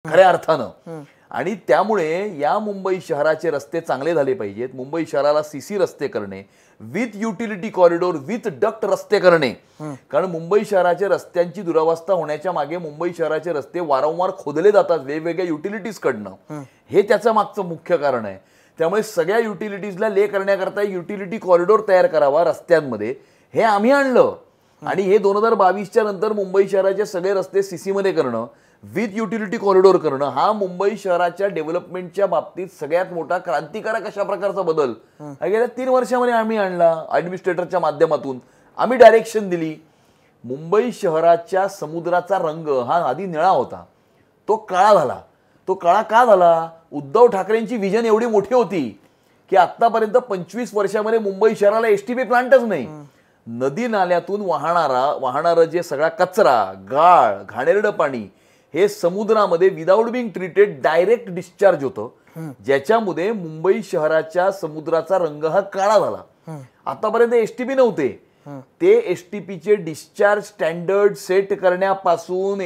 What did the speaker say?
खऱ्या अर्थानं. आणि त्यामुळे या मुंबई शहराचे रस्ते चांगले झाले पाहिजेत. मुंबई शहराला सीसी रस्ते करणे, with utility corridor, with duct रस्ते करणे. कारण मुंबई शहराच्या रस्त्यांची दुरावस्था होण्याच्या मागे मुंबई शहराचे रस्ते वारंवार खोदले जातात वेगवेगळ्या युटिलिटीज कडनं. हे त्याचं मागचं मुख्य कारण आहे. त्यामुळे सगळ्या युटिलिटीजला ले करण्याकरता युटिलिटी कॉरिडोर तयार करावा रस्त्यांमध्ये, हे आम्ही आणलं. आणि हे 2022च्या नंतर मुंबई शहराचे सगळे रस्ते सीसी मध्ये करणं, विथ युटिलिटी कॉरिडोर करणं, हा मुंबई शहराच्या डेव्हलपमेंटच्या बाबतीत सगळ्यात मोठा क्रांतिकारक अशा प्रकारचा बदल गेल्या 3 वर्षामध्ये आम्ही आणला. ऍडमिनिस्ट्रेटरच्या माध्यमातून आम्ही डायरेक्शन दिली. मुंबई शहराच्या समुद्राचा रंग हा आधी निळा होता, तो काळा झाला. तो काळा का झाला? उद्धव ठाकरेंची विजन एवढी मोठी होती की आतापर्यंत 25 वर्षामध्ये मुंबई शहराला एसटीपी प्लांटच नाही. नदी नाल्यातून वाहणारं जे सगळा कचरा, गाळ, घाणेरडं पाणी हे समुद्रामध्ये without being treated direct discharge होतं, ज्याच्यामुळे मुंबई शहराच्या समुद्राचा रंग हा काळा झाला. आतापर्यंत एसटीपी नव्हते. ते एसटीपीचे डिस्चार्ज स्टँडर्ड सेट करण्यापासून